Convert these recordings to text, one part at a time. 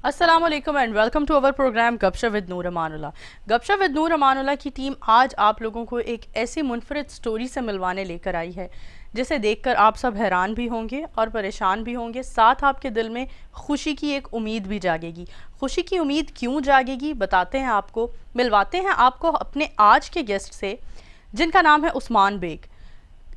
السلام علیکم and welcome to our program گپ شپ ود نور امان اللہ. گپ شپ ود نور امان اللہ کی ٹیم آج آپ لوگوں کو ایک ایسی منفرد سٹوری سے ملوانے لے کر آئی ہے جسے دیکھ کر آپ سب حیران بھی ہوں گے اور پریشان بھی ہوں گے, ساتھ آپ کے دل میں خوشی کی ایک امید بھی جاگے گی. خوشی کی امید کیوں جاگے گی بتاتے ہیں آپ کو, ملواتے ہیں آپ کو اپنے آج کے گیسٹ سے جن کا نام ہے عثمان بیگ.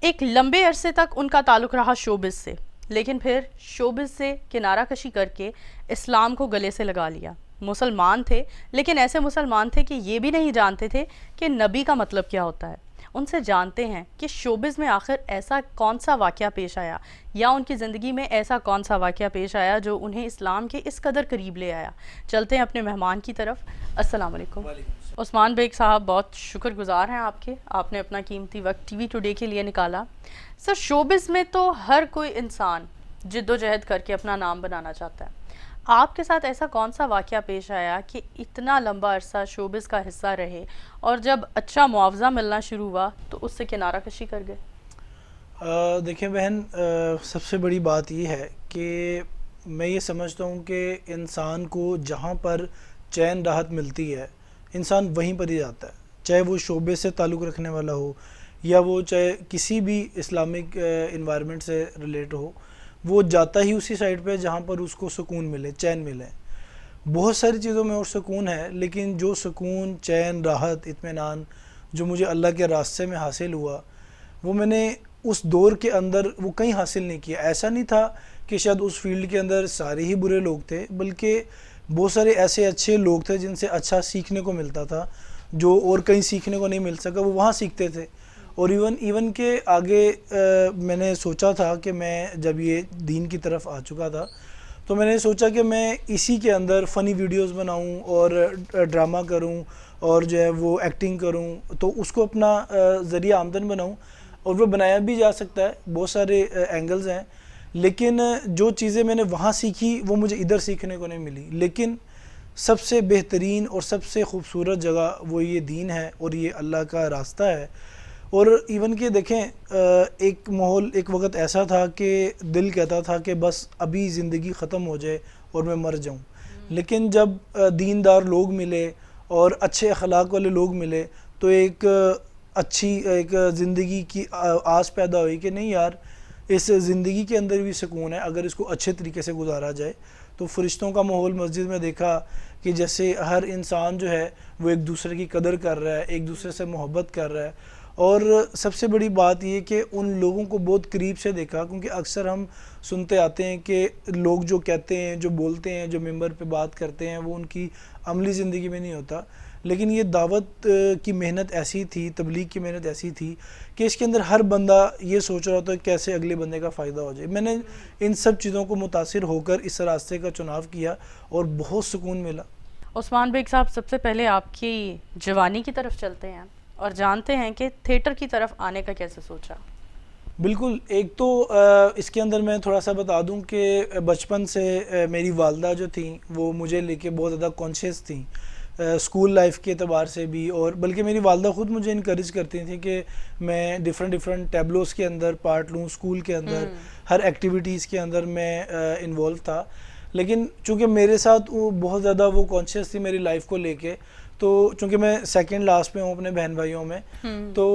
ایک لمبے عرصے تک ان کا تعلق رہا شوبز سے, لیکن پھر شوبز سے کنارہ کشی کر کے اسلام کو گلے سے لگا لیا. مسلمان تھے لیکن ایسے مسلمان تھے کہ یہ بھی نہیں جانتے تھے کہ نبی کا مطلب کیا ہوتا ہے. ان سے جانتے ہیں کہ شوبز میں آخر ایسا کون سا واقعہ پیش آیا یا ان کی زندگی میں ایسا کون سا واقعہ پیش آیا جو انہیں اسلام کے اس قدر قریب لے آیا. چلتے ہیں اپنے مہمان کی طرف. السلام علیکم عثمان بیگ صاحب, بہت شکر گزار ہیں آپ کے, آپ نے اپنا قیمتی وقت ٹی وی ٹوڈے کے لیے نکالا. سر, شوبز میں تو ہر کوئی انسان جد و جہد کر کے اپنا نام بنانا چاہتا ہے. آپ کے ساتھ ایسا کون سا واقعہ پیش آیا کہ اتنا لمبا عرصہ شوبز کا حصہ رہے اور جب اچھا معاوضہ ملنا شروع ہوا تو اس سے کنارہ کشی کر گئے؟ دیکھیں بہن, سب سے بڑی بات یہ ہے کہ میں یہ سمجھتا ہوں کہ انسان کو جہاں پر چین راحت ملتی ہے انسان وہیں پر ہی جاتا ہے, چاہے وہ شعبے سے تعلق رکھنے والا ہو یا وہ چاہے کسی بھی اسلامک انوائرمنٹ سے ریلیٹ ہو, وہ جاتا ہی اسی سائڈ پہ جہاں پر اس کو سکون ملے, چین ملے. بہت ساری چیزوں میں اور سکون ہے, لیکن جو سکون, چین, راحت, اطمینان جو مجھے اللہ کے راستے میں حاصل ہوا وہ میں نے اس دور کے اندر وہ کہیں حاصل نہیں کیا. ایسا نہیں تھا کہ شاید اس فیلڈ کے اندر سارے ہی برے لوگ تھے, بلکہ بہت سارے ایسے اچھے لوگ تھے جن سے اچھا سیکھنے کو ملتا تھا, جو اور کہیں سیکھنے کو نہیں مل سکا وہ وہاں سیکھتے تھے. اور ایون کہ آگے میں نے سوچا تھا کہ میں جب یہ دین کی طرف آ چکا تھا تو میں نے سوچا کہ میں اسی کے اندر فنی ویڈیوز بناؤں اور ڈرامہ کروں اور جو ہے وہ ایکٹنگ کروں, تو اس کو اپنا ذریعہ آمدن بناؤں. اور وہ بنایا بھی جا سکتا ہے, بہت سارے اینگلز ہیں, لیکن جو چیزیں میں نے وہاں سیکھی وہ مجھے ادھر سیکھنے کو نہیں ملی. لیکن سب سے بہترین اور سب سے خوبصورت جگہ وہ یہ دین ہے اور یہ اللہ کا راستہ ہے. اور ایون کہ دیکھیں, ایک ماحول, ایک وقت ایسا تھا کہ دل کہتا تھا کہ بس ابھی زندگی ختم ہو جائے اور میں مر جاؤں. لیکن جب دیندار لوگ ملے اور اچھے اخلاق والے لوگ ملے تو ایک اچھی ایک زندگی کی آس پیدا ہوئی کہ نہیں یار, اس زندگی کے اندر بھی سکون ہے اگر اس کو اچھے طریقے سے گزارا جائے. تو فرشتوں کا ماحول مسجد میں دیکھا کہ جیسے ہر انسان جو ہے وہ ایک دوسرے کی قدر کر رہا ہے, ایک دوسرے سے محبت کر رہا ہے. اور سب سے بڑی بات یہ کہ ان لوگوں کو بہت قریب سے دیکھا, کیونکہ اکثر ہم سنتے آتے ہیں کہ لوگ جو کہتے ہیں, جو بولتے ہیں, جو ممبر پہ بات کرتے ہیں وہ ان کی عملی زندگی میں نہیں ہوتا. لیکن یہ دعوت کی محنت ایسی تھی, تبلیغ کی محنت ایسی تھی کہ اس کے اندر ہر بندہ یہ سوچ رہا ہوتا ہے کیسے اگلے بندے کا فائدہ ہو جائے. میں نے ان سب چیزوں کو متاثر ہو کر اس راستے کا چناؤ کیا اور بہت سکون ملا. عثمان بیگ صاحب, سب سے پہلے آپ کی جوانی کی طرف چلتے ہیں اور جانتے ہیں کہ تھیٹر کی طرف آنے کا کیسے سوچا. بالکل, ایک تو اس کے اندر میں تھوڑا سا بتا دوں کہ بچپن سے میری والدہ جو تھیں وہ مجھے لے کے بہت زیادہ کانشیس تھیں, اسکول لائف کے اعتبار سے بھی, اور بلکہ میری والدہ خود مجھے انکریج کرتی تھیں کہ میں ڈیفرنٹ ٹیبلوز کے اندر پارٹ لوں, اسکول کے اندر ہر ایکٹیویٹیز کے اندر میں انوالو تھا. لیکن چونکہ میرے ساتھ وہ بہت زیادہ وہ کانشیس تھی میری لائف کو لے کے, تو چونکہ میں سیکنڈ لاسٹ میں ہوں اپنے بہن بھائیوں میں, تو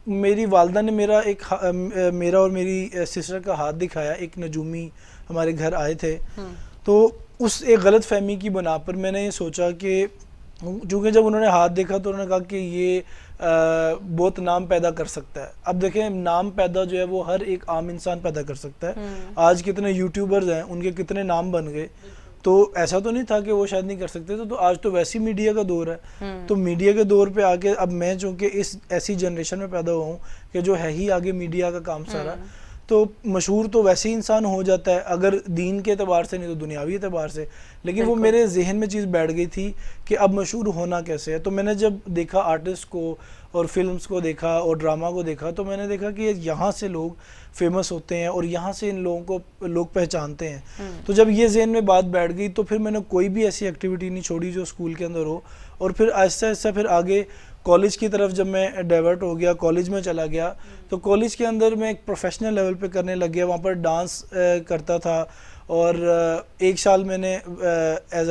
میری والدہ نے میرا اور میری سسٹر کا ہاتھ دکھایا. ایک نجومی ہمارے گھر آئے تھے, تو اس ایک غلط فہمی کی بنا پر میں نے یہ سوچا کہ چونکہ جب انہوں نے ہاتھ دیکھا تو انہوں نے کہا کہ یہ بہت نام پیدا کر سکتا ہے. اب دیکھیں, نام پیدا جو ہے وہ ہر ایک عام انسان پیدا کر سکتا ہے. آج کتنے یوٹیوبرز ہیں, ان کے کتنے نام بن گئے, تو ایسا تو نہیں تھا کہ وہ شاید نہیں کر سکتے تھے. تو آج تو ویسی میڈیا کا دور ہے, تو میڈیا کے دور پہ آ کے اب میں چونکہ اس ایسی جنریشن میں پیدا ہوا ہوں کہ جو ہے ہی آگے میڈیا کا کام سارا, تو مشہور تو ویسے ہی انسان ہو جاتا ہے, اگر دین کے اعتبار سے نہیں تو دنیاوی اعتبار سے. لیکن وہ میرے ذہن میں چیز بیٹھ گئی تھی کہ اب مشہور ہونا کیسے ہے. تو میں نے جب دیکھا آرٹسٹ کو اور فلمز کو دیکھا اور ڈرامہ کو دیکھا, تو میں نے دیکھا کہ یہاں سے لوگ فیمس ہوتے ہیں اور یہاں سے ان لوگوں کو لوگ پہچانتے ہیں. تو جب یہ ذہن میں بات بیٹھ گئی تو پھر میں نے کوئی بھی ایسی ایکٹیویٹی نہیں چھوڑی جو اسکول کے اندر ہو. اور پھر آہستہ آہستہ پھر آگے کالج کی طرف جب میں ڈائیورٹ ہو گیا, کالج میں چلا گیا, تو کالج کے اندر میں ایک پروفیشنل لیول پہ کرنے لگ گیا. وہاں پر ڈانس کرتا تھا اور ایک سال میں نے ایز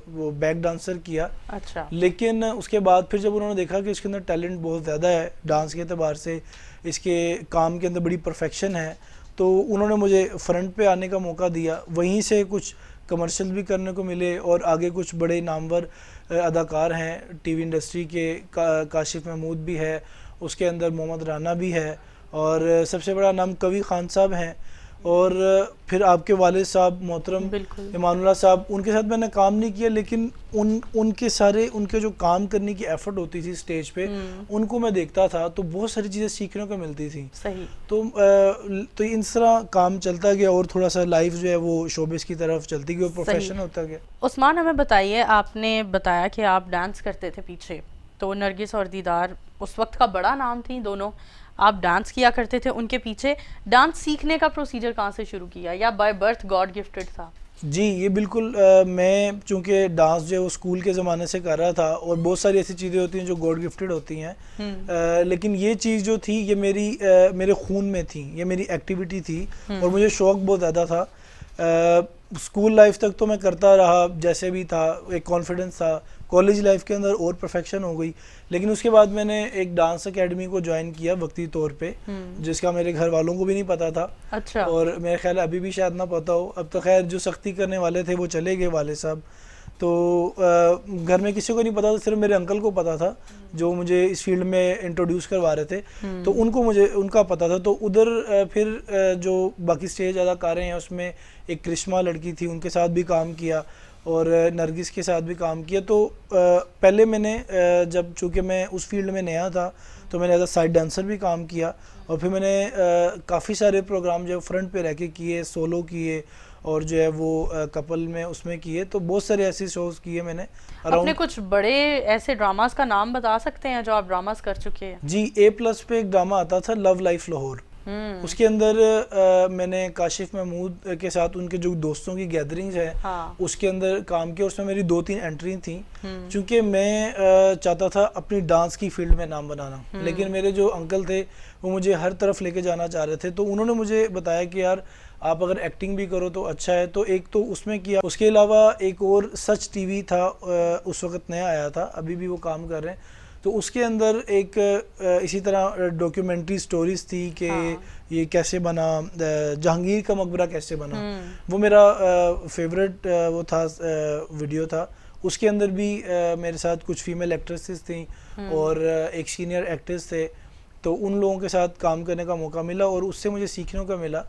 وہ بیک ڈانسر کیا. اچھا. لیکن اس کے بعد پھر جب انہوں نے دیکھا کہ اس کے اندر ٹیلنٹ بہت زیادہ ہے ڈانس کے اعتبار سے, اس کے کام کے اندر بڑی پرفیکشن ہے, تو انہوں نے مجھے فرنٹ پہ آنے کا موقع دیا. وہیں سے کچھ کمرشل بھی کرنے کو ملے, اور آگے کچھ بڑے نامور اداکار ہیں ٹی وی انڈسٹری کے, کاشف محمود بھی ہے اس کے اندر, محمد رانا بھی ہے, اور سب سے بڑا نام کوی خان صاحب ہیں, اور پھر آپ کے والد صاحب محترم ایمان اللہ صاحب. ان کے ساتھ میں نے کام نہیں کیا, لیکن ان کے جو کام کرنے کی ایفرٹ ہوتی تھی اسٹیج پہ, ان کو میں دیکھتا تھا تو بہت ساری چیزیں سیکھنے کو ملتی تھیں. صحیح. تو اس طرح کام چلتا گیا, اور تھوڑا سا لائف جو ہے وہ شوبز کی طرف چلتی گئی اور پروفیشن ہوتا گیا. عثمان, ہمیں بتائیے, آپ نے بتایا کہ آپ ڈانس کرتے تھے پیچھے, تو نرگس اور دیدار اس وقت کا بڑا نام تھی دونوں, آپ ڈانس کیا کرتے تھے ان کے پیچھے. ڈانس سیکھنے کا پروسیجر کہاں سے شروع کیا, یا بائی برتھ گاڈ گفٹڈ تھا؟ جی یہ بالکل, میں چونکہ ڈانس جو ہے وہ اسکول کے زمانے سے کر رہا تھا, اور بہت ساری ایسی چیزیں ہوتی ہیں جو گاڈ گفٹڈ ہوتی ہیں, لیکن یہ چیز جو تھی یہ میرے خون میں تھی, یہ میری ایکٹیویٹی تھی, اور مجھے شوق بہت زیادہ تھا. اسکول لائف تک تو میں کرتا رہا جیسے بھی تھا, ایک کانفیڈنس تھا. کالج لائف کے اندر اور پرفیکشن ہو گئی, لیکن اس کے بعد میں نے ایک ڈانس اکیڈمی کو جوائن کیا وقتی طور پہ, جس کا میرے گھر والوں کو بھی نہیں پتا تھا. اچھا. اور میرے خیال ابھی بھی شاید نہ پتا ہو, اب تو خیر جو سختی کرنے والے تھے وہ چلے گئے والد صاحب, تو گھر میں کسی کو نہیں پتا تھا, صرف میرے انکل کو پتا تھا جو مجھے اس فیلڈ میں انٹروڈیوس کروا رہے تھے, تو ان کا پتا تھا. تو ادھر پھر جو باقی اسٹیج اداکاریں ہیں اس میں ایک کرشمہ لڑکی تھی, ان کے ساتھ بھی کام کیا, اور نرگس کے ساتھ بھی کام کیا. تو پہلے میں نے جب چونکہ میں اس فیلڈ میں نیا تھا تو میں نے ایز اے سائڈ ڈانسر بھی کام کیا, اور پھر میں نے کافی سارے پروگرام جو فرنٹ پہ رہ کے کیے, سولو کیے, اور جو ہے وہ کپل میں اس میں کیے. تو بہت سارے ایسے شوز کیے میں نے. اپنے کچھ بڑے ایسے ڈراماز کا نام بتا سکتے ہیں جو آپ ڈراماز کر چکے ہیں؟ جی A+ پہ ایک ڈرامہ آتا تھا لو لائف لاہور, اس کے اندر میں نے کاشف محمود کے ساتھ ان کے جو دوستوں کی گیدرنگز ہیں اس کے اندر کام کیا. اس میں میری 2-3 انٹری تھیں, چونکہ میں چاہتا تھا اپنی ڈانس کی فیلڈ میں نام بنانا, لیکن میرے جو انکل تھے وہ مجھے ہر طرف لے کے جانا چاہ رہے تھے. تو انہوں نے مجھے بتایا کہ یار آپ اگر ایکٹنگ بھی کرو تو اچھا ہے, تو ایک تو اس میں کیا. اس کے علاوہ ایک اور سچ ٹی وی تھا, اس وقت نیا آیا تھا, ابھی بھی وہ کام کر رہے ہیں. تو اس کے اندر ایک اسی طرح ڈاکیومنٹری سٹوریز تھی کہ یہ کیسے بنا, جہانگیر کا مقبرہ کیسے بنا, وہ میرا فیوریٹ وہ تھا, ویڈیو تھا. اس کے اندر بھی میرے ساتھ کچھ فیمیل ایکٹریسز تھیں اور ایک سینئر ایکٹرس تھے, تو ان لوگوں کے ساتھ کام کرنے کا موقع ملا اور اس سے مجھے سیکھنے کا ملا.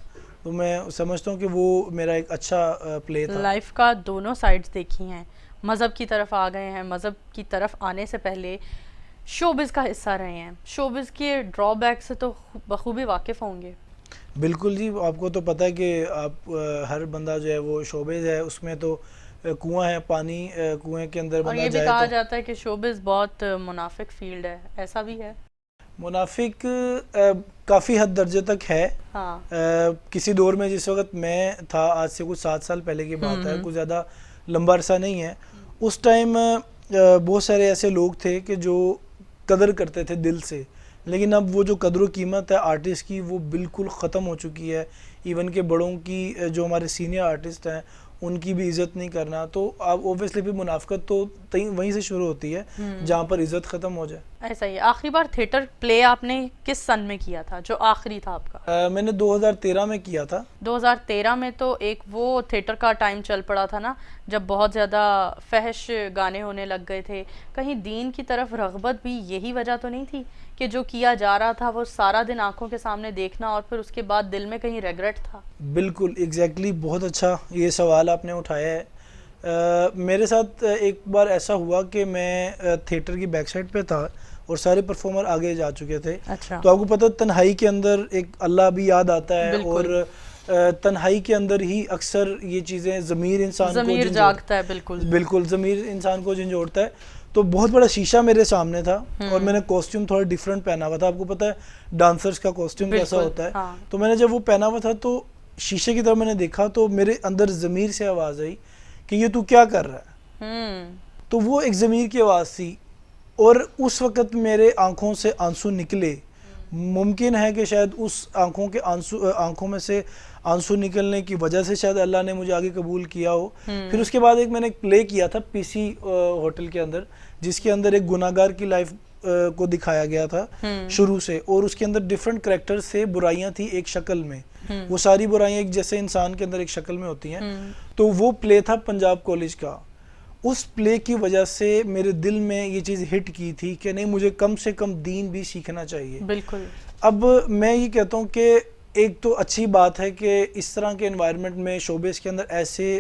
تو میں سمجھتا ہوں کہ وہ میرا ایک اچھا پلے تھا. لائف کا دونوں سائڈز دیکھی ہیں, مذہب کی طرف آ گئے ہیں, مذہب کی طرف آنے سے پہلے شوبز کا حصہ رہے ہیں, شوبز کے ڈرا بیک سے تو بخوبی واقف ہوں گے. بالکل جی, آپ کو تو پتہ ہے کہ آپ ہر بندہ جو ہے وہ شوبز ہے, اس میں تو کنواں ہے, پانی کنویں کے اندر بندہ جائے. اور یہ بھی کہا جاتا ہے کہ شوبز بہت منافق فیلڈ ہے, ایسا بھی ہے؟ منافق کافی حد درجے تک ہے. کسی دور میں جس وقت میں تھا, آج سے کچھ 7 سال پہلے کی بات ہے, کچھ زیادہ لمبا عرصہ نہیں ہے, اس ٹائم بہت سارے ایسے لوگ تھے کہ جو قدر کرتے تھے دل سے, لیکن اب وہ جو قدر و قیمت ہے آرٹسٹ کی وہ بالکل ختم ہو چکی ہے. ایون کہ بڑوں کی, جو ہمارے سینئر آرٹسٹ ہیں ان کی بھی عزت نہیں کرنا. تو اب اوبویسلی بھی منافقت تو وہیں سے شروع ہوتی ہے جہاں پر عزت ختم ہو جائے. ایسا ہی. آخری بار تھیٹر پلے آپ نے کس سن میں کیا تھا جو آخری تھا آپ کا؟ میں نے 2013 میں کیا تھا. 2013 میں تو ایک وہ تھیٹر کا ٹائم چل پڑا تھا نا, جب بہت زیادہ فحش گانے ہونے لگ گئے تھے. کہیں دین کی طرف رغبت بھی یہی وجہ تو نہیں تھی کہ جو کیا جا رہا تھا وہ سارا دن آنکھوں کے سامنے دیکھنا اور پھر اس کے بعد دل میں کہیں ریگریٹ تھا؟ بالکل ایگزیکٹلی, بہت اچھا یہ سوال آپ نے اٹھایا ہے. میرے ساتھ ایک بار ایسا ہوا کہ میں تھیٹر کی بیک سائڈ پہ تھا اور سارے پرفارمر آگے جا چکے تھے. تو آپ کو پتہ تنہائی کے اندر ایک اللہ بھی یاد آتا ہے, اور تنہائی کے اندر ہی اکثر یہ چیزیں ضمیر انسان کو جاگتا ہے. بالکل ضمیر انسان کو جھنجھوڑتا ہے. تو بہت بڑا شیشہ میرے سامنے تھا اور میں نے کاسٹیوم تھوڑا ڈیفرنٹ پہنا ہوا تھا. آپ کو پتہ ہے ڈانسرز کا کاسٹیوم کیسا ہوتا ہے. تو میں نے جب وہ پہنا ہوا تھا تو شیشے کی طرف میں نے دیکھا تو میرے اندر ضمیر سے آواز آئی کہ یہ تو کیا کر رہا ہے. تو وہ ایک ضمیر کی آواز تھی, اور اس وقت میرے آنکھوں سے آنسو نکلے ممکن ہے کہ شاید اس آنکھوں میں سے آنسو نکلنے کی وجہ سے شاید اللہ نے مجھے آگے قبول کیا ہو. پھر اس کے بعد میں نے ایک پلے کیا تھا پی سی ہوٹل کے اندر, جس کے اندر ایک گناہگار کی لائف کو دکھایا گیا تھا شروع سے, اور اس کے اندر ڈیفرنٹ کریکٹر سے, برائیاں تھی ایک شکل میں, وہ ساری برائیاں ایک جیسے انسان کے اندر ایک شکل میں ہوتی ہیں. تو وہ پلے تھا پنجاب کالج کا. اس پلے کی وجہ سے میرے دل میں یہ چیز ہٹ کی تھی کہ نہیں, مجھے کم سے کم دین بھی سیکھنا چاہیے. بالکل. اب میں یہ کہتا ہوں کہ ایک تو اچھی بات ہے کہ اس طرح کے انوائرمنٹ میں شوبز کے اندر ایسے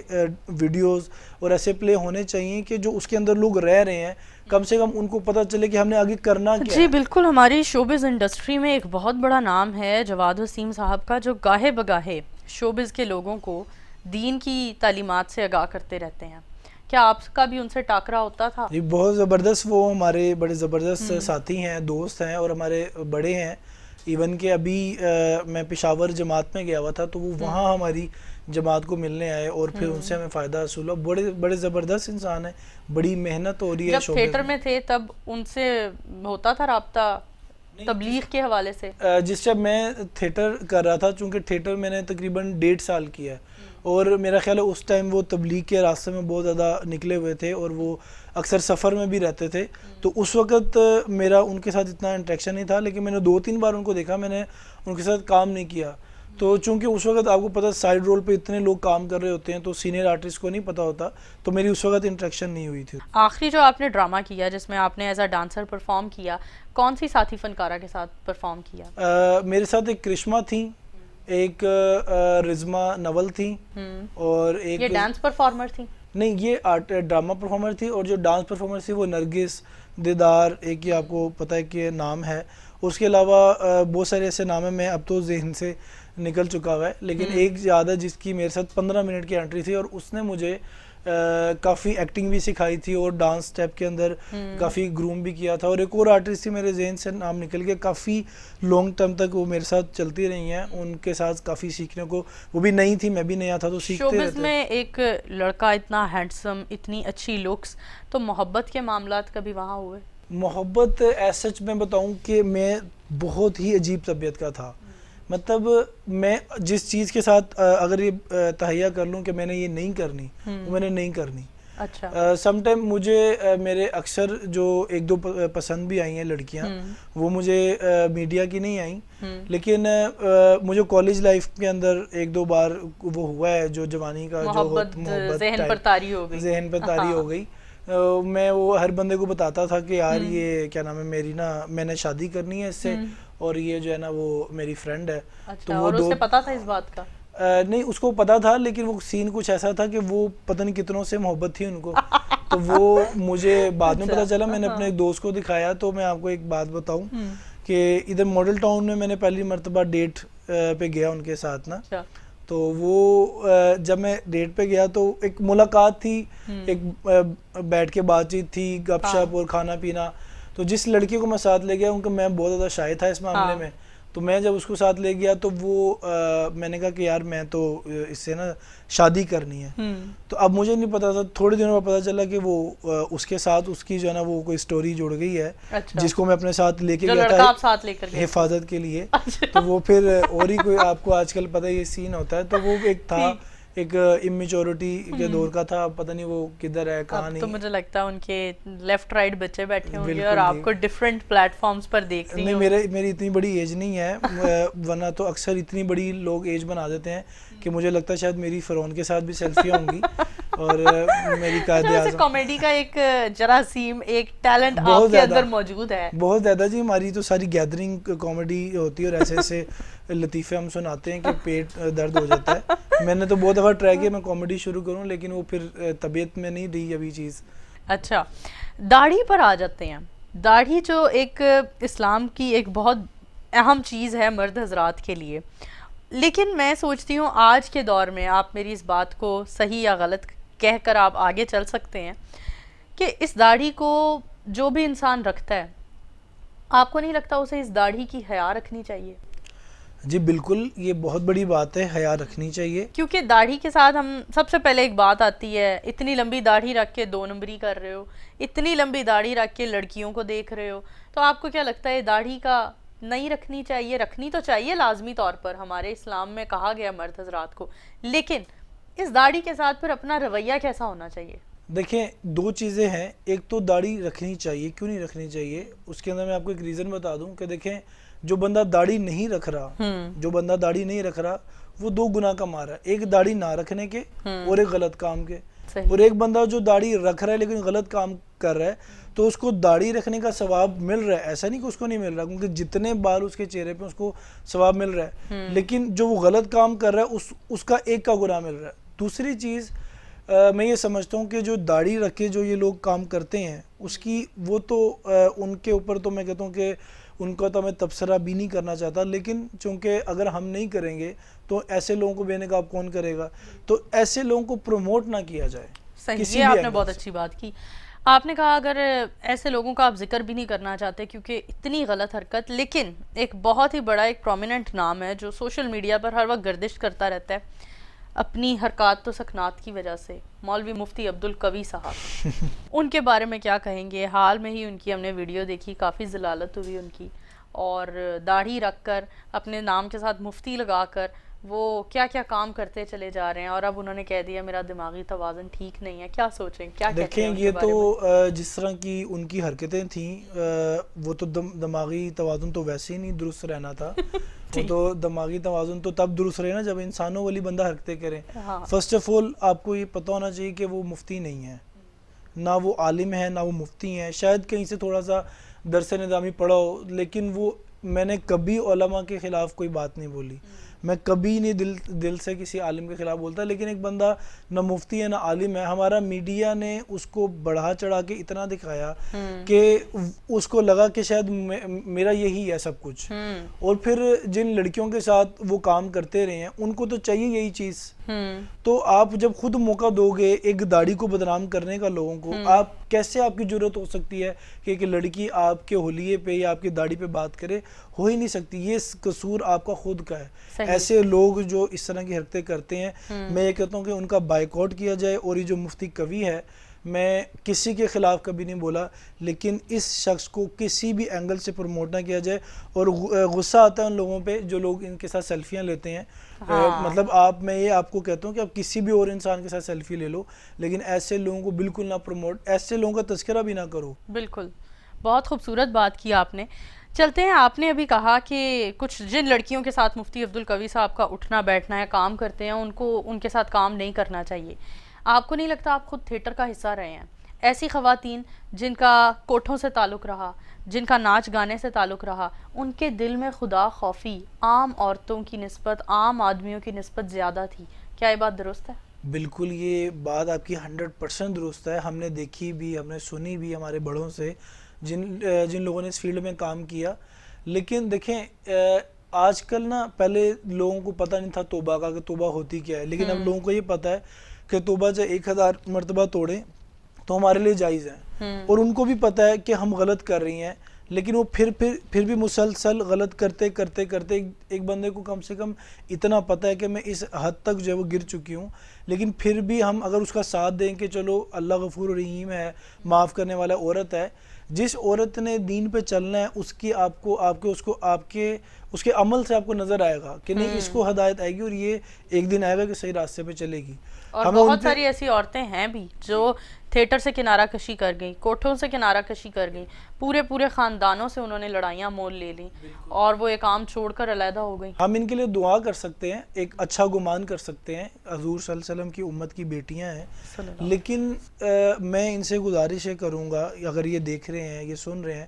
ویڈیوز اور ایسے پلے ہونے چاہیے کہ جو اس کے اندر لوگ رہ رہے ہیں, کم سے کم ان کو پتہ چلے کہ ہم نے آگے کرنا کیا ہے. جی بالکل. ہماری شوبز انڈسٹری میں ایک بہت بڑا نام ہے جواد وسیم صاحب کا, جو گاہے بگاہے شوبز کے لوگوں کو دین کی تعلیمات سے آگاہ کرتے رہتے ہیں. کیا آپ کا بھی ان سے ٹاکرا ہوتا تھا؟ جی بہت زبردست, وہ ہمارے بڑے زبردست ساتھی ہیں, دوست ہیں, اور ہمارے بڑے ہیں. ایون کہ ابھی میں پشاور جماعت میں گیا ہوا تھا, تو وہ وہاں ہماری جماعت کو ملنے آئے اور پھر ان سے ہمیں فائدہ حاصل ہوا. بڑے بڑے زبردست انسان ہیں, بڑی محنت ہو رہی ہے. جب تھیٹر میں تھے تب ان سے ہوتا تھا رابطہ تبلیغ کے حوالے سے؟ جس جب میں تھیٹر کر رہا تھا, چونکہ تھیٹر میں نے تقریباً 1.5 سال کیا ہے, اور میرا خیال ہے اس ٹائم وہ تبلیغ کے راستے میں بہت زیادہ نکلے ہوئے تھے, اور وہ اکثر سفر میں بھی رہتے تھے. تو اس وقت میرا ان کے ساتھ اتنا انٹریکشن نہیں تھا, لیکن میں نے 2-3 بار ان کو دیکھا, میں نے ان کے ساتھ کام نہیں کیا. تو چونکہ اس وقت آپ کو پتہ سائیڈ رول پہ اتنے لوگ کام کر رہے ہوتے ہیں, تو سینئر آرٹسٹ کو نہیں پتہ ہوتا, تو میری اس وقت انٹریکشن نہیں ہوئی تھی. آخری جو آپ نے ڈرامہ کیا جس میں آپ نے ایز اے ڈانسر پرفارم کیا, کون سی ساتھی فنکارہ کے ساتھ پرفارم کیا؟ میرے ساتھ ایک کرشمہ تھی, ایک رزمہ نول تھی, اور ایک یہ ڈانس پرفارمر تھی؟ نہیں, یہ ڈرامہ پرفارمر تھی, اور جو ڈانس پرفارمر تھی وہ نرگس دیدار, ایک یہ آپ کو پتہ ہے کہ نام ہے. اس کے علاوہ بہت سارے ایسے نام ہیں, میں اب تو ذہن سے نکل چکا ہوا ہے, لیکن ایک زیادہ جس کی میرے ساتھ 15 منٹ کی انٹری تھی, اور اس نے مجھے کافی ایکٹنگ بھی سکھائی تھی, اور ڈانس اسٹیپ کے اندر کافی گروم بھی کیا تھا. اور ایک اور آرٹسٹ تھی, میرے ذہن سے نام نکل گیا, کافی لانگ ٹرم تک وہ میرے ساتھ چلتی رہی ہیں. ان کے ساتھ کافی سیکھنے کو, وہ بھی نئی تھی, میں بھی نیا تھا, تو سیکھتے رہتے. شوبز میں ایک لڑکا اتنا ہینڈسم, اتنی اچھی لکس, تو محبت کے معاملات کبھی وہاں ہوئے؟ محبت ایز سچ میں بتاؤں کہ میں بہت ہی عجیب طبیعت کا تھا. مطلب میں جس چیز کے ساتھ اگر یہ تہیہ کر لوں کہ میں نے یہ نہیں کرنی, وہ میں نے نہیں کرنی. اچھا. سم ٹائم مجھے میرے اکثر جو 1-2 پسند بھی آئی ہیں لڑکیاں, وہ مجھے میڈیا کی نہیں آئیں, لیکن مجھے کالج لائف کے اندر 1-2 بار وہ ہوا ہے جو جوانی کا جو محبت ذہن پر طاری ہو گئی. ذہن پر طاری ہو گئی. میں وہ ہر بندے کو بتاتا تھا کہ یار یہ کیا نام ہے, میری نا میں نے شادی کرنی ہے اس سے, اور یہ جو ہے نا وہ میری فرینڈ ہے. تو وہ اسے پتا تھا اس بات کا؟ نہیں, اس کو پتا تھا, لیکن وہ سین کچھ ایسا تھا کہ وہ پتہ نہیں کتنوں سے محبت تھی ان کو. تو وہ مجھے بعد میں پتا چلا, میں نے اپنے ایک دوست کو دکھایا. تو میں آپ کو ایک بات بتاؤں کہ ادھر ماڈل ٹاؤن میں نے پہلی مرتبہ ڈیٹ پہ گیا ان کے ساتھ نا. تو وہ جب میں ڈیٹ پہ گیا تو ایک ملاقات تھی, ایک بیٹھ کے بات چیت تھی, گپ شپ اور کھانا پینا. تو جس لڑکی کو میں ساتھ لے گیا, ان کو میں بہت زیادہ شائع تھا اس معاملے میں, تو میں جب اس کو ساتھ لے گیا تو وہ میں نے کہا کہ یار میں تو اس سے نا شادی کرنی ہے. تو اب مجھے نہیں پتا تھا, تھوڑے دنوں میں پتا چلا کہ وہ اس کے ساتھ اس کی جو ہے نا وہ کوئی سٹوری جڑ گئی ہے, جس کو میں اپنے ساتھ لے کے گیا تھا حفاظت کے لیے. تو وہ پھر اور ہی کوئی, آپ کو آج کل پتہ یہ سین ہوتا ہے, تو وہ ایک تھا, ایک امیچورٹی کے دور کا تھا, پتہ نہیں وہ کدھر ہے کہاں نہیں. تو مجھے لگتا ہے ان کے لیفٹ رائٹ بچے بیٹھے ہوں گے اور آپ کو ڈیفرنٹ پلیٹ فارمز پر دیکھ رہی ہوں. نہیں, میری اتنی بڑی ایج نہیں ہے, ورنہ تو اکثر اتنی بڑی لوگ ایج بنا دیتے ہیں کہ مجھے لگتا ہے شاید میری فرعون کے ساتھ بھی سیلفیاں ہوں گی, اور میری قائد اعظم. کامیڈی کا ایک جراثیم, ایک ٹیلنٹ آپ کے اندر موجود ہے بہت زیادہ. جی ہماری تو ساری گیدرنگ کامیڈی ہوتی ہے, اور ایسے ایسے لطیفے ہم سناتے ہیں کہ پیٹ درد ہو جاتا ہے. میں نے تو بہت دفعہ ٹرائی کیا میں کامیڈی شروع کروں, لیکن وہ پھر طبیعت میں نہیں رہی ابھی چیز. اچھا, داڑھی پر آ جاتے ہیں. داڑھی جو ایک اسلام کی ایک بہت اہم چیز ہے مرد حضرات کے لیے, لیکن میں سوچتی ہوں آج کے دور میں, آپ میری اس بات کو صحیح یا غلط کہہ کر آپ آگے چل سکتے ہیں, کہ اس داڑھی کو جو بھی انسان رکھتا ہے, آپ کو نہیں لگتا اسے اس داڑھی کی حیا رکھنی چاہیے؟ جی بالکل, یہ بہت بڑی بات ہے, حیا رکھنی چاہیے. کیونکہ داڑھی کے ساتھ ہم سب سے پہلے ایک بات آتی ہے, اتنی لمبی داڑھی رکھ کے 2 نمبری کر رہے ہو, اتنی لمبی داڑھی رکھ کے لڑکیوں کو دیکھ رہے ہو, تو آپ کو کیا لگتا ہے داڑھی کا نہیں رکھنی چاہیے؟ رکھنی تو چاہیے لازمی طور پر، ہمارے اسلام میں کہا گیا مرد حضرات کو، لیکن اس داڑھی کے ساتھ پھر اپنا رویہ کیسا ہونا چاہیے؟ دیکھیں دو چیزیں ہیں، ایک تو داڑھی رکھنی چاہیے، کیوں نہیں رکھنی چاہیے اس کے اندر میں آپ کو ایک ریزن بتا دوں کہ دیکھیں جو بندہ داڑھی نہیں رکھ رہا وہ دو گناہ کا مارا ہے، ایک داڑھی نہ رکھنے کے اور ایک غلط کام کے، اور ایک بندہ جو داڑھی رکھ رہا ہے لیکن غلط کام کر رہا ہے تو اس کو داڑھی رکھنے کا ثواب مل رہا ہے، ایسا نہیں کہ اس کو نہیں مل رہا، کیونکہ جتنے بال اس کے چہرے پہ اس کو ثواب مل رہا ہے، لیکن جو وہ غلط کام کر رہا ہے اس کا ایک کا گناہ مل رہا ہے۔ دوسری چیز میں یہ سمجھتا ہوں کہ جو داڑھی رکھے جو یہ لوگ کام کرتے ہیں اس کی وہ تو ان کے اوپر تو میں کہتا ہوں کہ ان کا تو میں تبصرہ بھی نہیں کرنا چاہتا، لیکن چونکہ اگر ہم نہیں کریں گے تو ایسے لوگوں کو بے نقاب کون کرے گا، تو ایسے لوگوں کو پروموٹ نہ کیا جائے۔ صحیح، یہ آپ نے بہت اچھی بات کی۔ آپ نے کہا اگر ایسے لوگوں کا آپ ذکر بھی نہیں کرنا چاہتے کیونکہ اتنی غلط حرکت، لیکن ایک بہت ہی بڑا ایک پرومیننٹ نام ہے جو سوشل میڈیا پر ہر وقت گردش کرتا رہتا ہے اپنی حرکات تو سکنات کی وجہ سے، مولوی مفتی عبدالقوی صاحب، ان کے بارے میں کیا کہیں گے؟ حال میں ہی ان کی ہم نے ویڈیو دیکھی، کافی ضلالت ہوئی ان کی، اور داڑھی رکھ کر اپنے نام کے ساتھ مفتی لگا کر وہ کیا کیا کام کرتے چلے جا رہے ہیں، اور اب انہوں نے کہہ دیا میرا دماغی توازن ٹھیک نہیں ہے۔ کیا سوچیں، کیا کہتے ہیں دیکھیں ان کے یہ بارے میں؟ تو جس طرح کی ان کی حرکتیں تھیں وہ تو دماغی توازن تو ویسے ہی نہیں درست رہنا تھا، وہ تو دماغی توازن تو تب درست رہے نا جب انسانوں والی بندہ حرکتیں کریں۔ فرسٹ آف آل آپ کو یہ پتہ ہونا چاہیے کہ وہ مفتی نہیں ہے، نہ وہ عالم ہے نہ وہ مفتی ہیں، شاید کہیں سے تھوڑا سا درس نظامی پڑھا ہو، لیکن وہ میں نے کبھی علماء کے خلاف کوئی بات نہیں بولی، میں کبھی نہیں دل سے کسی عالم کے خلاف بولتا، لیکن ایک بندہ نہ مفتی ہے نہ عالم ہے، ہمارا میڈیا نے اس کو بڑھا چڑھا کے اتنا دکھایا کہ اس کو لگا کہ شاید میرا یہی ہے سب کچھ، اور پھر جن لڑکیوں کے ساتھ وہ کام کرتے رہے ہیں ان کو تو چاہیے یہی چیز، تو آپ جب خود موقع دو گے ایک داڑھی کو بدنام کرنے کا لوگوں کو، آپ کیسے آپ کی جرت ہو سکتی ہے کہ ایک لڑکی آپ کے حلیے پہ یا آپ کی داڑھی پہ بات کرے؟ ہو ہی نہیں سکتی، یہ قصور آپ کا خود کا ہے۔ ایسے لوگ جو اس طرح کی حرکتیں کرتے ہیں میں یہ کہتا ہوں کہ ان کا بائیکاٹ کیا جائے، اور یہ جو مفتی قوی ہے میں کسی کے خلاف کبھی نہیں بولا، لیکن اس شخص کو کسی بھی اینگل سے پروموٹ نہ کیا جائے، اور غصہ آتا ہے ان لوگوں پہ جو لوگ ان کے ساتھ سیلفیاں لیتے ہیں، مطلب میں یہ آپ کو کہتا ہوں کہ آپ کسی بھی اور انسان کے ساتھ سیلفی لے لو، لیکن ایسے لوگوں کو بالکل نہ پروموٹ، ایسے لوگوں کا تذکرہ بھی نہ کرو۔ بالکل، بہت خوبصورت بات کی آپ نے۔ چلتے ہیں، آپ نے ابھی کہا کہ کچھ جن لڑکیوں کے ساتھ مفتی عبدالقوی صاحب کا اٹھنا بیٹھنا ہے، کام کرتے ہیں، ان کے ساتھ کام نہیں کرنا چاہیے۔ آپ کو نہیں لگتا آپ خود تھیٹر کا حصہ رہے ہیں؟ ایسی خواتین جن کا کوٹھوں سے تعلق رہا، جن کا ناچ گانے سے تعلق رہا، ان کے دل میں خدا خوفی عام عورتوں کی نسبت، عام آدمیوں کی نسبت زیادہ تھی، کیا یہ بات درست ہے؟ بالکل یہ بات آپ کی 100% درست ہے، ہم نے دیکھی بھی، ہم نے سنی بھی ہمارے بڑوں سے جن لوگوں نے اس فیلڈ میں کام کیا۔ لیکن دیکھیں آج کل نا، پہلے لوگوں کو پتہ نہیں تھا توبہ کا کہ توبہ ہوتی کیا ہے، لیکن اب لوگوں کو یہ پتہ ہے کہ توبہ جب 1000 مرتبہ توڑیں تو ہمارے لیے جائز ہے، اور ان کو بھی پتہ ہے کہ ہم غلط کر رہی ہیں، لیکن وہ پھر بھی مسلسل غلط کرتے کرتے کرتے ایک بندے کو کم سے کم اتنا پتہ ہے کہ میں اس حد تک جو ہے وہ گر چکی ہوں، لیکن پھر بھی ہم اگر اس کا ساتھ دیں کہ چلو اللہ غفور و رحیم ہے، معاف کرنے والا عورت ہے، جس عورت نے دین پہ چلنا ہے اس کی اس کے عمل سے آپ کو نظر آئے گا کہ نہیں اس کو ہدایت آئے گی، اور یہ ایک دن آئے گا کہ صحیح راستے پہ چلے گی۔ اور بہت ساری ایسی عورتیں ہیں بھی جو تھیٹر سے کنارہ کشی کر گئیں، کوٹھوں سے کنارہ کشی کر گئیں، پورے خاندانوں سے انہوں نے لڑائیاں مول لے لیں، اور وہ ایک کام چھوڑ کر علیحدہ ہو گئیں۔ ہم ان کے لیے دعا کر سکتے ہیں، ایک اچھا گمان کر سکتے ہیں، حضور صلی اللہ علیہ وسلم کی امت کی بیٹیاں ہیں، لیکن میں ان سے گزارش کروں گا اگر یہ دیکھ رہے ہیں، یہ سن رہے ہیں،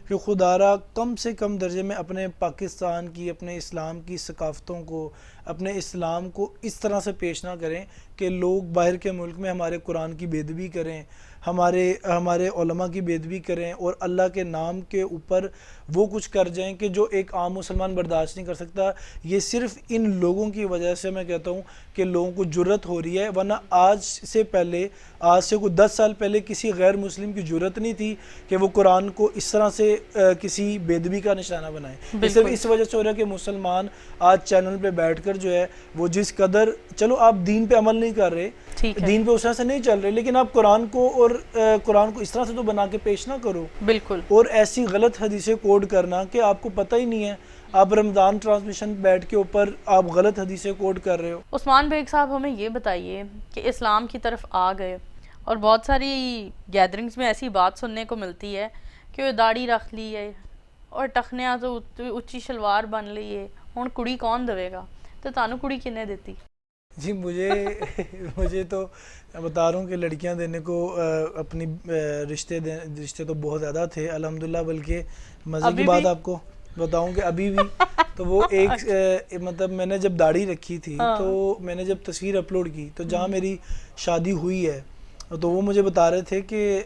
کہ خدا را کم سے کم درجے میں اپنے پاکستان کی، اپنے اسلام کی ثقافتوں کو، اپنے اسلام کو اس طرح سے پیش نہ کریں کہ لوگ باہر کے ملک میں ہمارے قرآن کی بے ادبی کریں، ہمارے علماء کی بے ادبی کریں، اور اللہ کے نام کے اوپر وہ کچھ کر جائیں کہ جو ایک عام مسلمان برداشت نہیں کر سکتا۔ یہ صرف ان لوگوں کی وجہ سے میں کہتا ہوں کہ لوگوں کو جرت ہو رہی ہے، ورنہ آج سے کوئی 10 سال پہلے کسی غیر مسلم کی جرت نہیں تھی کہ وہ قرآن کو اس طرح سے کسی بے ادبی کا نشانہ بنائے۔ صرف اس وجہ سے ہو رہا ہے کہ مسلمان آج چینل پہ بیٹھ کر اندر جو ہے وہ جس قدر, چلو آپ دین پہ عمل نہیں کر رہے, دین پہ اس طرح سے نہیں چل رہے, لیکن آپ قرآن کو اس طرح سے تو بنا کے پیش نہ کرو. بالکل. اور ایسی غلط حدیثیں کوڈ کرنا کہ آپ کو پتہ ہی نہیں ہے, آپ رمضان ٹرانسمیشن بیٹھ کے اوپر آپ غلط حدیثیں کوڈ کر رہے ہو. عثمان بیگ صاحب ہمیں یہ بتائیے کہ اسلام کی طرف آ گئے اور بہت ساری گیدرنگز میں ایسی بات سننے کو ملتی ہے کہ وہ داڑھی رکھ لی ہے اور ٹخنیاں تو اچھی شلوار بن لی ہے, ہن کڑی کون دے گا, تو تانوں کڑی کنے دیتی؟ جی مجھے تو بتا رہا ہوں کہ لڑکیاں دینے کو اپنی رشتے تو بہت زیادہ تھے الحمدللہ, بلکہ مزے کی بات آپ کو بتاؤں کہ ابھی بھی تو وہ ایک مطلب میں نے جب داڑھی رکھی تھی تو میں نے جب تصویر اپلوڈ کی تو جہاں میری شادی ہوئی ہے تو وہ مجھے بتا رہے تھے کہ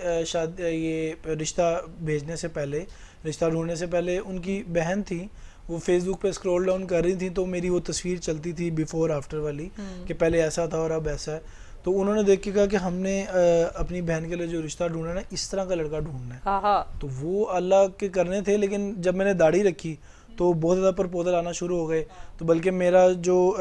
یہ رشتہ بھیجنے سے پہلے, رشتہ ڈھونڈنے سے پہلے ان کی بہن تھی, وہ فیس بک پہ اسکرول ڈاؤن کر رہی تھی تو میری وہ تصویر چلتی تھی بیفور آفٹر والی کہ پہلے ایسا تھا اور اب ایسا ہے. تو انہوں نے دیکھ کے کہا کہ ہم نے اپنی بہن کے لیے جو رشتہ ڈھونڈنا ہے اس طرح کا لڑکا ڈھونڈنا ہے. تو وہ اللہ کے کرنے تھے, لیکن جب میں نے داڑھی رکھی تو بہت زیادہ پرپوزل آنا شروع ہو گئے. تو بلکہ میرا جو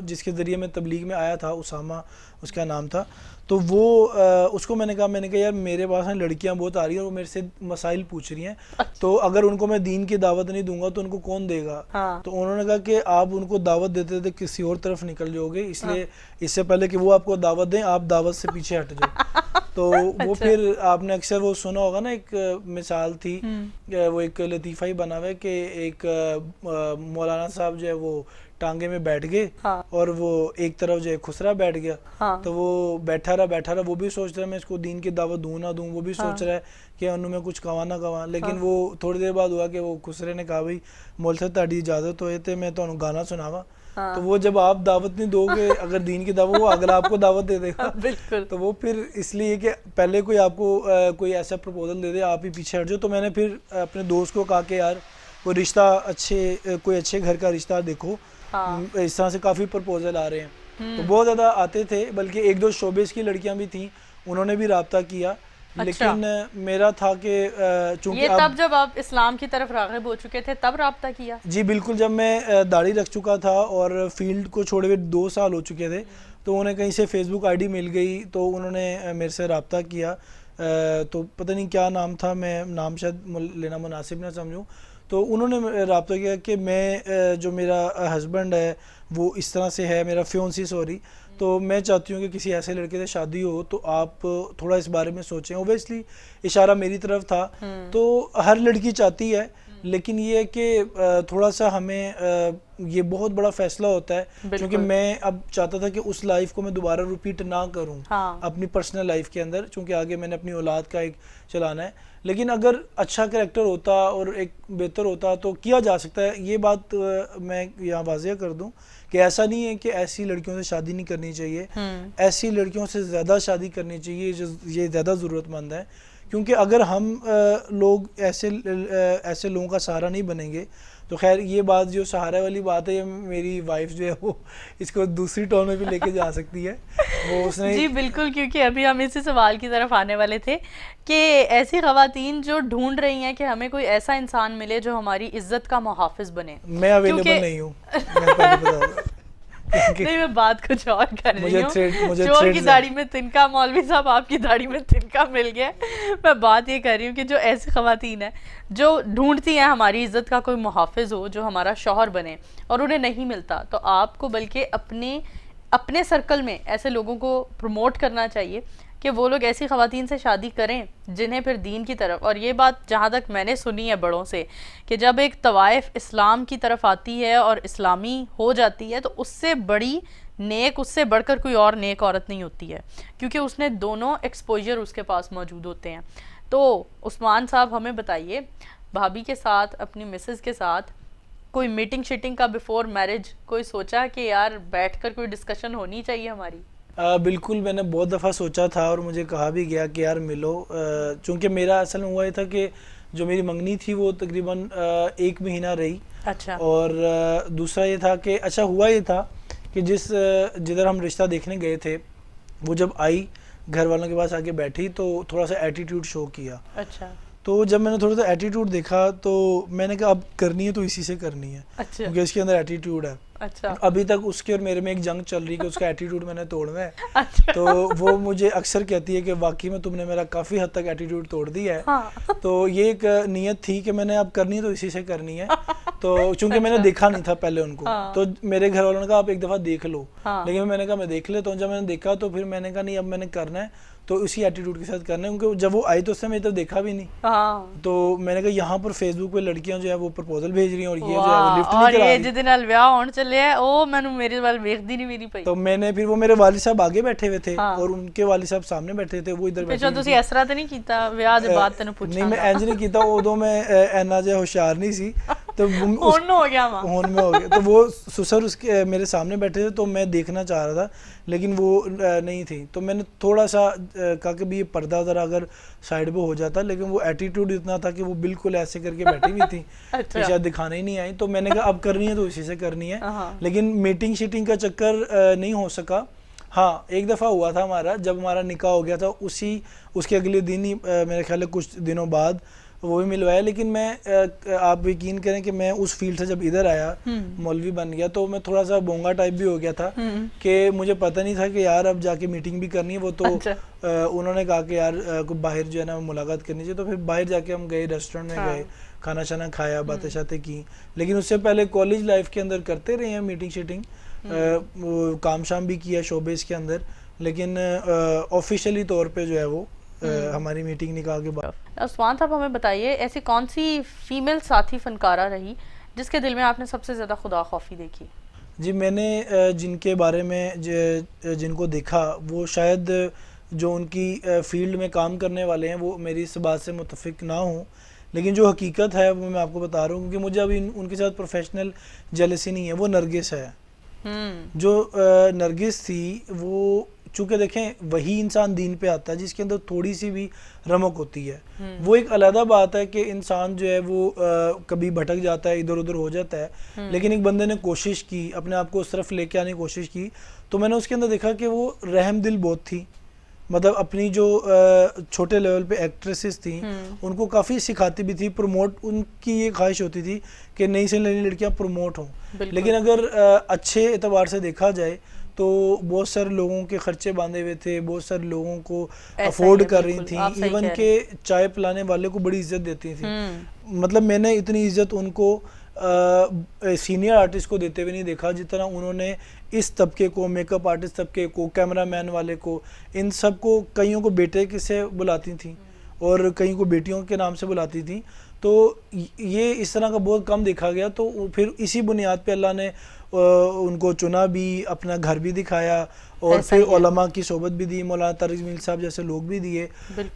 جس کے ذریعے میں تبلیغ میں آیا تھا, اسامہ اس کا نام تھا, تو وہ اس کو میں نے کہا یار میرے پاس لڑکیاں بہت آ رہی ہیں اور وہ میرے سے مسائل پوچھ رہی ہیں, تو اگر ان کو میں دین کی دعوت نہیں دوں گا تو ان کو کون دے گا. تو انہوں نے کہا کہ آپ ان کو دعوت دیتے تھے کسی اور طرف نکل جاؤ گے, اس لیے اس سے پہلے کہ وہ آپ کو دعوت دیں آپ دعوت سے پیچھے ہٹ جاؤ. تو وہ پھر آپ نے اکثر وہ سنا ہوگا نا, ایک مثال تھی, وہ ایک لطیفہ ہی بنا ہوا ہے کہ ایک مولانا صاحب جو ہے وہ ٹانگے میں بیٹھ گئے اور وہ ایک طرف جو ہے خسرا بیٹھ گیا, تو وہ بیٹھا رہا, وہ بھی سوچ رہا ہے میں اس کو دین کی دعوت دوں نہ دوں, وہ بھی سوچ رہا ہے کہ انہوں میں کچھ کہاں نہ کہاں, لیکن وہ تھوڑی دیر بعد ہوا کہ وہ خسرے نے کہا بھائی مول صاحب تہاڈی اجازت ہوئے تے میں تانوں گانا سناواں. تو وہ جب آپ دعوت نہیں دو گے اگر دین کی دعوت, وہ اگلا آپ کو دعوت دے دے گا. بالکل. تو وہ پھر اس لیے کہ پہلے کوئی آپ کو کوئی ایسا پروپوزل دے دے آپ ہی پیچھے ہٹ جاؤ. تو میں نے پھر اپنے دوست کو کہا کہ یار وہ رشتہ کوئی اچھے گھر کا رشتہ دیکھو, اس طرح سے کافی پرپوزل آ رہے ہیں. تو بہت زیادہ آتے تھے, بلکہ ایک دو شوبیز کی لڑکیاں بھی تھیں, انہوں نے بھی رابطہ کیا. لیکن میرا تھا کہ چونکہ یہ تب جب آپ اسلام کی طرف راغب ہو چکے تھے تب رابطہ کیا؟ جی بالکل, جب میں داڑھی رکھ چکا تھا اور فیلڈ کو چھوڑے ہوئے 2 سال ہو چکے تھے, تو انہیں کہیں سے فیس بک آئی ڈی مل گئی, تو انہوں نے میرے سے رابطہ کیا. تو پتہ نہیں کیا نام تھا, میں نام شاید لینا مناسب نہ سمجھوں. تو انہوں نے رابطہ کیا کہ میں جو میرا ہسبینڈ ہے وہ اس طرح سے ہے, میرا فیونسی سوری, تو میں چاہتی ہوں کہ کسی ایسے لڑکے سے شادی ہو, تو آپ تھوڑا اس بارے میں سوچیں. اوبیسلی اشارہ میری طرف تھا, تو ہر لڑکی چاہتی ہے, لیکن یہ ہے کہ تھوڑا سا ہمیں یہ بہت بڑا فیصلہ ہوتا ہے, کیونکہ میں اب چاہتا تھا کہ اس لائف کو میں دوبارہ ریپیٹ نہ کروں اپنی پرسنل لائف کے اندر, چونکہ آگے میں نے اپنی اولاد کا ایک چلانا ہے. لیکن اگر اچھا کریکٹر ہوتا اور ایک بہتر ہوتا تو کیا جا سکتا ہے. یہ بات میں یہاں واضح کر دوں کہ ایسا نہیں ہے کہ ایسی لڑکیوں سے شادی نہیں کرنی چاہیے, ایسی لڑکیوں سے زیادہ شادی کرنی چاہیے, یہ زیادہ ضرورت مند ہے. کیونکہ اگر ہم لوگ ایسے لوگوں کا سہارا نہیں بنیں گے تو خیر یہ بات جو سہارا والی بات ہے, یہ میری وائف جو ہے وہ اس کو دوسری ٹون میں بھی لے کے جا سکتی ہے. وہ اس نے جی بالکل, کیونکہ ابھی ہم اسی سوال کی طرف آنے والے تھے کہ ایسی خواتین جو ڈھونڈ رہی ہیں کہ ہمیں کوئی ایسا انسان ملے جو ہماری عزت کا محافظ بنے. میں اویلیبل نہیں ہوں, نہیں میں بات کچھ اور کر رہی ہوں. چور کی داڑھی میں تنکا, مولوی صاحب آپ کی داڑھی میں تنکا مل گیا. میں بات یہ کر رہی ہوں کہ جو ایسی خواتین ہیں جو ڈھونڈتی ہیں ہماری عزت کا کوئی محافظ ہو جو ہمارا شوہر بنے, اور انہیں نہیں ملتا, تو آپ کو بلکہ اپنے سرکل میں ایسے لوگوں کو پروموٹ کرنا چاہیے کہ وہ لوگ ایسی خواتین سے شادی کریں جنہیں پھر دین کی طرف. اور یہ بات جہاں تک میں نے سنی ہے بڑوں سے کہ جب ایک طوائف اسلام کی طرف آتی ہے اور اسلامی ہو جاتی ہے تو اس سے بڑی نیک, اس سے بڑھ کر کوئی اور نیک عورت نہیں ہوتی ہے, کیونکہ اس نے دونوں ایکسپوجر اس کے پاس موجود ہوتے ہیں. تو عثمان صاحب ہمیں بتائیے, بھابھی کے ساتھ, اپنی مسز کے ساتھ کوئی میٹنگ شیٹنگ کا بیفور میرج کوئی سوچا کہ یار بیٹھ کر کوئی ڈسکشن ہونی چاہیے ہماری؟ بالکل, میں نے بہت دفعہ سوچا تھا اور مجھے کہا بھی گیا کہ یار ملو. چونکہ میرا اصل میں ہوا یہ تھا کہ جو میری منگنی تھی وہ تقریباً 1 مہینہ رہی. اچھا. اور دوسرا یہ تھا کہ اچھا ہوا یہ تھا کہ جدھر ہم رشتہ دیکھنے گئے تھے وہ جب آئی گھر والوں کے پاس آ کے بیٹھی تو تھوڑا سا ایٹیٹیوڈ شو کیا. اچھا. تو جب میں نے تھوڑا سا ایٹیٹیوڈ دیکھا تو میں نے کہا اب کرنی ہے تو اسی سے کرنی ہے, کیونکہ اس کے اندر ایٹیٹیوڈ ہے. اچھا ابھی تک اس کے اور میرے میں ایک جنگ چل رہی کہ اس کا ایٹیٹیوڈ میں نے توڑنا ہے. اچھا تو وہ مجھے اکثر کہتی ہے کہ واقعی میں تم نے میرا کافی حد تک ایٹیٹیوڈ توڑ دیا ہے. ہاں تو یہ ایک نیت تھی کہ میں نے اب کرنی تو اسی سے کرنی ہے. تو چونکہ میں نے دیکھا نہیں تھا پہلے ان کو, تو میرے گھر والوں نے کہا آپ ایک دفعہ دیکھ لو, لیکن میں نے کہا میں دیکھ لیتا ہوں. جب میں نے دیکھا تو پھر میں نے کہا نہیں اب میں نے کرنا ہے, تو اسی ایٹیٹیوڈ کے ساتھ کرنا ہے. کیونکہ جب وہ آئی تو اس نے میری طرف دیکھا بھی نہیں. تو میں نے کہا یہاں پر فیس بک پہ لڑکیاں جو ہے وہ پرپوزل بھیج رہی ہیں اور یہ جو ہے وہ لفٹ نہیں کرا رہی. جس دن الویاہ ہون چلے ہے او مینوں میرے وال ویکھدی نہیں میری پئی. تو میں نے پھر وہ میرے والد صاحب آگے بیٹھے ہوئے تھے اور ان کے والد صاحب سامنے بیٹھے تھے, وہ ادھر بیٹھے. پچھوں تسی اس طرح تے نہیں کیتا ویاہ دے بعد تینوں پوچھاں نہیں میں انج نہیں کیتا, ادو میں اینا جے ہوشیار نہیں سی. تو ہون ہو گیا ماں ہون میں ہو گیا. تو وہ سسر اس کے میرے سامنے بیٹھے تھے, تو میں دیکھنا چاہ رہا تھا لیکن وہ نہیں تھی. تو میں نے تھوڑا سا کہا کہ بھی یہ پردہ ذرا اگر سائڈ پہ ہو جاتا, لیکن وہ ایٹیٹیوڈ اتنا تھا کہ وہ بالکل ایسے کر کے بیٹھی ہوئی تھی کہ شاید دکھانے ہی نہیں آئی. تو میں نے کہا اب کرنی ہے تو اسی سے کرنی ہے, لیکن میٹنگ شیٹنگ کا چکر نہیں ہو سکا. ہاں ایک دفعہ ہوا تھا ہمارا, جب ہمارا نکاح ہو گیا تھا اس کے اگلے دن ہی میرے خیال ہے کچھ دنوں بعد وہ بھی ملوایا. لیکن میں آپ یقین کریں کہ میں اس فیلڈ سے جب ادھر آیا مولوی بن گیا تو میں تھوڑا سا بونگا ٹائپ بھی ہو گیا تھا کہ مجھے پتہ نہیں تھا کہ یار اب جا کے میٹنگ بھی کرنی ہے. وہ تو انہوں نے کہا کہ یار باہر جو ہے نا ملاقات کرنی چاہیے. تو پھر باہر جا کے ہم گئے, ریسٹورینٹ میں گئے, کھانا شانا کھایا, باتیں شاتیں کی. لیکن اس سے پہلے کالج لائف کے اندر کرتے رہے ہیں میٹنگ شیٹنگ, کام شام بھی کیا شوبیز کے اندر, لیکن آفیشیلی طور پہ جو ہے وہ ہماری میٹنگ نکاح کے بعد. عثمان صاحب ہمیں بتائیے ایسی کون سی فیمیل ساتھی فنکارہ رہی جس کے دل میں آپ نے سب سے زیادہ خدا خوفی دیکھی؟ جی میں نے جن کے بارے میں جن کو دیکھا وہ شاید جو ان کی فیلڈ میں کام کرنے والے ہیں وہ میری اس بات سے متفق نہ ہوں, لیکن جو حقیقت ہے وہ میں آپ کو بتا رہا ہوں. کیونکہ مجھے ابھی ان کے ساتھ پروفیشنل جیلسی نہیں ہے. وہ نرگس ہے. جو نرگس تھی وہ چونکہ دیکھیں وہی انسان دین پہ آتا ہے جس کے اندر تھوڑی سی بھی رمق ہوتی ہے. وہ ایک علیحدہ بات ہے کہ انسان جو ہے وہ کبھی بھٹک جاتا ہے, ادھر ادھر ہو جاتا ہے, لیکن ایک بندے نے کوشش کی اپنے آپ کو اس طرف لے کے آنے کی کوشش کی. تو میں نے اس کے اندر دیکھا کہ وہ رحم دل بہت تھی. مطلب اپنی جو چھوٹے لیول پہ ایکٹریسز تھیں ان کو کافی سکھاتی بھی تھی, پروموٹ ان کی یہ خواہش ہوتی تھی کہ نئی سے نئی لڑکیاں پروموٹ ہوں. لیکن اگر اچھے اعتبار سے دیکھا جائے تو بہت سارے لوگوں کے خرچے باندھے ہوئے تھے, بہت سارے لوگوں کو افورڈ کر رہی تھیں, ایون کہ چائے پلانے والے کو بڑی عزت دیتی تھیں. مطلب میں نے اتنی عزت ان کو سینئر آرٹسٹ کو دیتے ہوئے نہیں دیکھا جتنا انہوں نے اس طبقے کو, میک اپ آرٹسٹ طبقے کو, کیمرہ مین والے کو, ان سب کو, کئیوں کو بیٹے سے بلاتی تھیں اور کئیوں کو بیٹیوں کے نام سے بلاتی تھیں. تو یہ اس طرح کا بہت کم دیکھا گیا. تو پھر اسی بنیاد پہ اللہ نے ان کو چنا بھی, اپنا گھر بھی دکھایا اور پھر علماء کی صحبت بھی دی, مولانا طارق جمیل صاحب جیسے لوگ بھی دیے.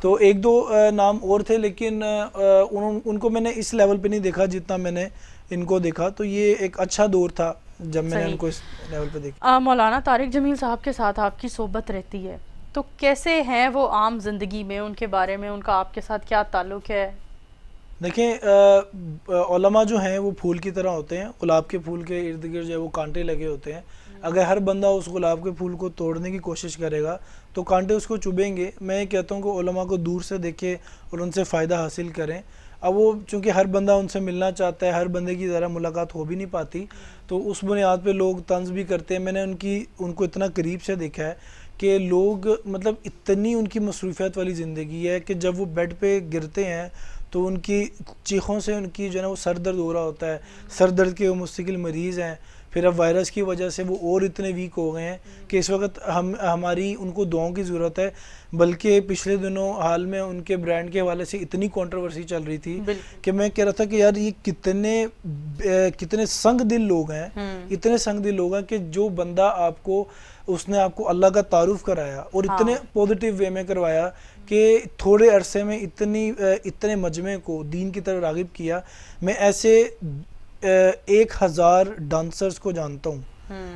تو ایک دو نام اور تھے لیکن ان کو میں نے اس لیول پہ نہیں دیکھا جتنا میں نے ان کو دیکھا. تو یہ ایک اچھا دور تھا جب میں نے ان کو اس لیول پہ دیکھا. مولانا طارق جمیل صاحب کے ساتھ آپ کی صحبت رہتی ہے تو کیسے ہیں وہ عام زندگی میں, ان کے بارے میں ان کا آپ کے ساتھ کیا تعلق ہے؟ دیکھیں علماء جو ہیں وہ پھول کی طرح ہوتے ہیں, گلاب کے پھول کے ارد گرد جو ہے وہ کانٹے لگے ہوتے ہیں. اگر ہر بندہ اس گلاب کے پھول کو توڑنے کی کوشش کرے گا تو کانٹے اس کو چبھیں گے. میں یہ کہتا ہوں کہ علماء کو دور سے دیکھے اور ان سے فائدہ حاصل کریں. اب وہ چونکہ ہر بندہ ان سے ملنا چاہتا ہے, ہر بندے کی ذرا ملاقات ہو بھی نہیں پاتی, تو اس بنیاد پہ لوگ طنز بھی کرتے ہیں. میں نے ان کو اتنا قریب سے دیکھا ہے کہ لوگ مطلب اتنی ان کی مصروفیت والی زندگی ہے کہ جب وہ بیڈ پہ گرتے ہیں تو ان کی چیخوں سے ان کی جو ہے نا وہ سر درد ہو رہا ہوتا ہے. سر درد کے وہ مستقل مریض ہیں. پھر اب وائرس کی وجہ سے وہ اور اتنے ویک ہو گئے ہیں کہ اس وقت ہماری ان کو دعاؤں کی ضرورت ہے. بلکہ پچھلے دنوں حال میں ان کے برانڈ کے حوالے سے اتنی کنٹروورسی چل رہی تھی کہ میں کہہ رہا تھا کہ یار یہ کتنے سنگ دل لوگ ہیں, اتنے سنگ دل لوگ ہیں کہ جو بندہ اس نے آپ کو اللہ کا تعارف کرایا اور اتنے پوزیٹیو وے میں کروایا کہ تھوڑے عرصے میں اتنے مجمع کو دین کی طرف راغب کیا. میں ایسے 1000 ڈانسرز کو جانتا ہوں